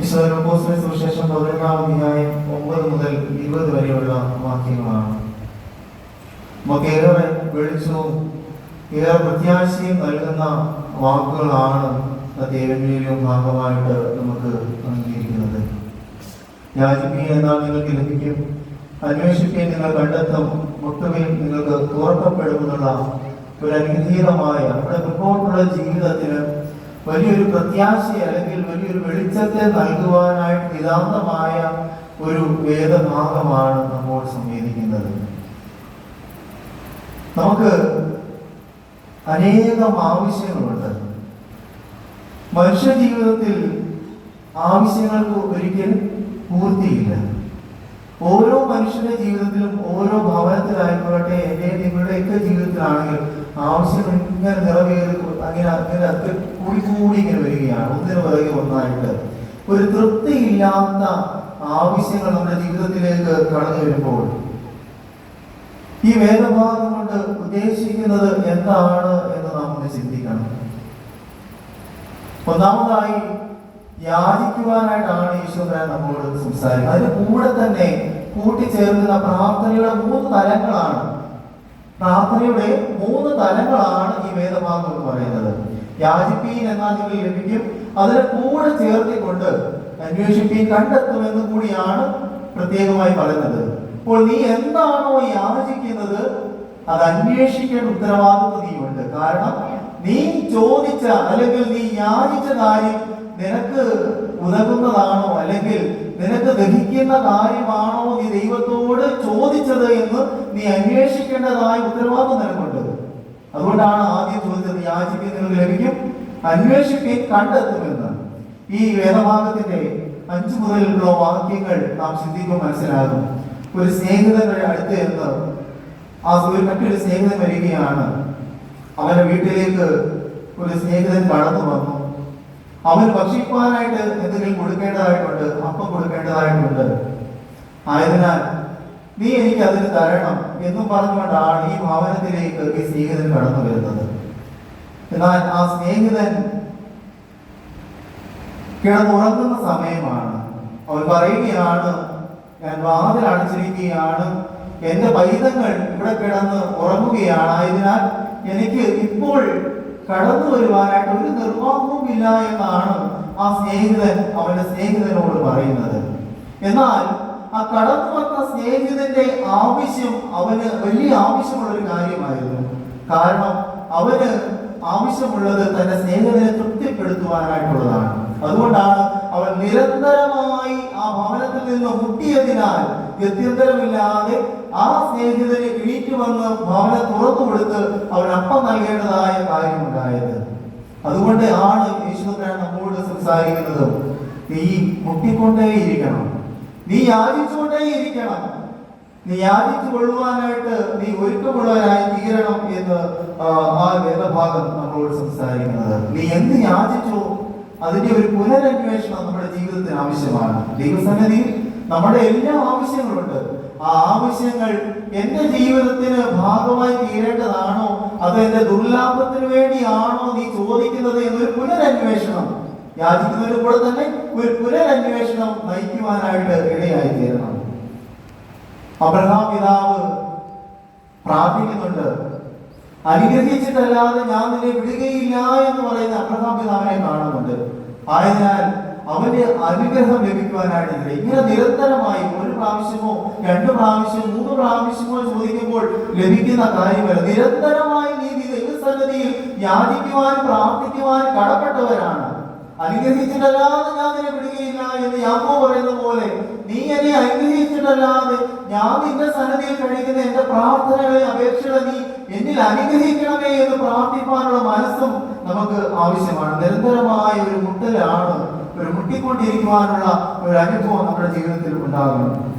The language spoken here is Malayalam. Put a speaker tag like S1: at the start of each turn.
S1: സുവിശേഷം 11-ാം അധ്യായം 9 മുതൽ 20 വരെയുള്ള വാക്യങ്ങളാണ്. നമുക്കേറെ വെളിച്ചവും ഏറെ പ്രത്യാശയും നൽകുന്ന വാക്കുകളാണ് ദൈവമേലും ഭാഗമായിട്ട് നമുക്ക് അംഗീകരിക്കുന്നത്. യാചിപ്പീൻ എന്നാൽ നിങ്ങൾക്ക് ലഭിക്കും, അന്വേഷിപ്പീൻ നിങ്ങൾ കണ്ടെത്തും, മുട്ടുവിൽ നിങ്ങൾക്ക് തുറക്കപ്പെടുമെന്നുള്ള ഒരു അനുഗ്രഹീതമായ നമ്മുടെ മുമ്പോട്ടുള്ള ജീവിതത്തിന് വലിയൊരു പ്രത്യാശ അല്ലെങ്കിൽ വലിയൊരു വെളിച്ചത്തെ നൽകുവാനായിട്ട് നിതാന്തമായ ഒരു വേദഭാഗമാണ് നമ്മോട് സംവേദിക്കുന്നത്. നമുക്ക് അനേകം ആവശ്യങ്ങളുണ്ട്. മനുഷ്യ ജീവിതത്തിൽ ആവശ്യങ്ങൾക്ക് ഒരിക്കലും പൂർത്തിയില്ല. ഓരോ മനുഷ്യന്റെ ജീവിതത്തിലും ഓരോ ഭവനത്തിലായിക്കോട്ടെ, എൻ്റെ നിങ്ങളുടെയൊക്കെ ജീവിതത്തിലാണെങ്കിൽ ആവശ്യങ്ങൾ ഇങ്ങനെ നിറവേറി അങ്ങനെ കൂടി ഇങ്ങനെ വരികയാണ്, ഒന്നിനു പിറകെ ഒന്നായിട്ട്. ഒരു തൃപ്തിയില്ലാത്ത ആവശ്യങ്ങൾ നമ്മുടെ ജീവിതത്തിലേക്ക് കടന്നു വരുമ്പോൾ ഈ വേദഭാഗം കൊണ്ട് ഉദ്ദേശിക്കുന്നത് എന്താണ് എന്ന് നാം ഒന്ന് ചിന്തിക്കണം. ഒന്നാമതായി യാചിക്കുവാനായിട്ടാണ് ഈശോദാൻ നമ്മോട് സംസാരിക്കുന്നത്. അതിന് കൂടെ തന്നെ കൂട്ടിച്ചേർക്കുന്ന പ്രാർത്ഥനയുടെ 3 തലങ്ങളാണ്. പ്രാർത്ഥനയുടെ 3 തലങ്ങളാണ് ഈ വേദഭാഗം എന്ന് പറയുന്നത്. യാചിപ്പീൻ എന്നാൽ നിങ്ങൾ ലഭിക്കും, അതിനെ കൂടെ ചേർത്തിക്കൊണ്ട് അന്വേഷിപ്പീൻ കണ്ടെത്തുമെന്ന് കൂടിയാണ് പ്രത്യേകമായി പറയുന്നത്. അപ്പോൾ നീ എന്താണോ യാചിക്കുന്നത് അത് അന്വേഷിക്കേണ്ട ഉത്തരവാദിത്വം നീയുണ്ട്. കാരണം നീ ചോദിച്ച അല്ലെങ്കിൽ നീ യാചിച്ച കാര്യം നിനക്ക് ഉതകുന്നതാണോ അല്ലെങ്കിൽ നിനക്ക് ദഹിക്കുന്ന കാര്യമാണോ നീ ദൈവത്തോട് ചോദിച്ചത് എന്ന് നീ അന്വേഷിക്കേണ്ടതായ ഉത്തരവാദിത്വം നിനക്കുണ്ട്. അതുകൊണ്ടാണ് ആദ്യം ചോദിച്ചത് യാചിപ്പീൻ നിങ്ങൾക്ക് ലഭിക്കും, അന്വേഷിപ്പീൻ കണ്ടെത്തുമെന്ന്. ഈ വേദഭാഗത്തിന്റെ 5 മുതലുള്ള വാക്യങ്ങൾ നാം ചിന്തിക്കുമ്പോൾ മനസ്സിലാകും. ഒരു സ്നേഹിതന്റെ അടുത്ത് എന്ന് മറ്റൊരു സ്നേഹിതൻ വരികയാണ്. അവന്റെ വീട്ടിലേക്ക് ഒരു സ്നേഹിതൻ കടന്നു വന്നു. അവൻ ഭക്ഷിക്കുവാനായിട്ട് എന്തെങ്കിലും കൊടുക്കേണ്ടതായിട്ടുണ്ട്, അപ്പം കൊടുക്കേണ്ടതായിട്ടുണ്ട്. ആയതിനാൽ നീ എനിക്ക് അതിന് തരണം എന്നും പറഞ്ഞുകൊണ്ടാണ് ഈ ഭവനത്തിലേക്ക് ഈ സ്നേഹിതൻ കടന്നു വരുന്നത്. എന്നാൽ ആ സ്നേഹിതൻ കിടന്നുറങ്ങുന്ന സമയമാണ്. അവൻ പറയുകയാണ്, ഞാൻ വാതിൽ അടച്ചിരിക്കുകയാണ്, എന്റെ പൈതങ്ങൾ ഇവിടെ കിടന്ന് ഉറങ്ങുകയാണ്, ആയതിനാൽ എനിക്ക് ഇപ്പോൾ കടന്നു വരുവാനായിട്ട് ഒരു നിർവാഹവും ഇല്ല എന്നാണ് ആ സ്നേഹിതൻ അവന്റെ സ്നേഹിതനോട് പറയുന്നത്. എന്നാൽ ആ കടന്നു വന്ന സ്നേഹിതന്റെ ആവശ്യം അവന് വലിയ ആവശ്യമുള്ള ഒരു കാര്യമായിരുന്നു. കാരണം അവന് ആവശ്യമുള്ളത് തന്റെ സ്നേഹിതനെ തൃപ്തിപ്പെടുത്തുവാനായിട്ടുള്ളതാണ്. അതുകൊണ്ടാണ് അവൻ നിരന്തരമായി ആ ഭവനത്തിൽ നിന്ന് മുട്ടിയതിനാൽ ഗത്യന്തരമില്ലാതെ ആ സ്നേഹിതനെ എണീറ്റ് വന്ന് ഭവനം തുറന്നു കൊടുത്ത് അവൻ അപ്പം നൽകേണ്ടതായ കാര്യമുണ്ടായത്. അതുകൊണ്ട് ആണ് യേശുദാൻ നമ്മോട് സംസാരിക്കുന്നത്, നീ മുട്ടിക്കൊണ്ടേയിരിക്കണം, നീ യാചിച്ചുകൊണ്ടേയിരിക്കണം, നീ യാചിച്ചു കൊള്ളുവാനായിട്ട് നീ ഒരുക്കമുള്ളവരായി തീരണം എന്ന് ആ വേദഭാഗം നമ്മളോട് സംസാരിക്കുന്നത്. നീ എന്ത് യാചിച്ചോ അതിന്റെ ഒരു പുനരന്വേഷണം നമ്മുടെ ജീവിതത്തിന് ആവശ്യമാണ്. ദൈവസന്നിധിയിൽ നമ്മുടെ എല്ലാ ആവശ്യങ്ങളുണ്ട്. ആ ആവശ്യങ്ങൾ എന്റെ ജീവിതത്തിന് ഭാഗമായി തീരേണ്ടതാണോ അത് എന്റെ ദുർലാഭത്തിന് വേണ്ടിയാണോ നീ ചോദിക്കുന്നത് എന്നൊരു പുനരന്വേഷണം യാചിക്കുന്നതിന് കൂടെ തന്നെ ഒരു പുനരന്വേഷണം നയിക്കുവാനായിട്ട് ഇടയായി തീരണം. അബ്രഹാം പിതാവ് പ്രാർത്ഥിക്കുന്നുണ്ട്, അനുഗ്രഹിച്ചിട്ടല്ലാതെ ഞാൻ നിന്നെ വിടുകയില്ല എന്ന് പറയുന്ന അബ്രഹാം പിതാവിനെ കാണുന്നുണ്ട്. ആയതിനാൽ അവന്റെ അനുഗ്രഹം ലഭിക്കുവാനായിട്ട് ഇങ്ങനെ നിരന്തരമായി 1 പ്രാവശ്യമോ 2 പ്രാവശ്യമോ 3 പ്രാവശ്യമോ ചോദിക്കുമ്പോൾ ലഭിക്കുന്ന കാര്യമല്ല. നിരന്തരമായി നീ ദൈവസന്നിധിയിൽ യാചിക്കുവാനും പ്രാർത്ഥിക്കുവാനും കടപ്പെട്ടവരാണ്. അനുഗ്രഹിച്ചിട്ടല്ലാതെ ഞാൻ നിന്നെ വിടുകയില്ല എന്ന് യാക്കോബ് പറയുന്ന പോലെ നീ എന്നെ അനുഗ്രഹിച്ചിട്ടല്ലാതെ ഞാൻ നിന്റെ സന്നിധിയിൽ കഴിക്കുന്ന എന്റെ പ്രാർത്ഥനകളെ അപേക്ഷകളെ നീ എന്നിൽ അനുഗ്രഹിക്കണമേ എന്ന് പ്രാർത്ഥിക്കാനുള്ള മനസ്സും നമുക്ക് ആവശ്യമാണ്. നിരന്തരമായ ഒരു മുട്ടലാണ്, ഒരു മുട്ടിക്കൊണ്ടിരിക്കുവാനുള്ള ഒരു അനുഭവം നമ്മുടെ ജീവിതത്തിൽ ഉണ്ടാകണം.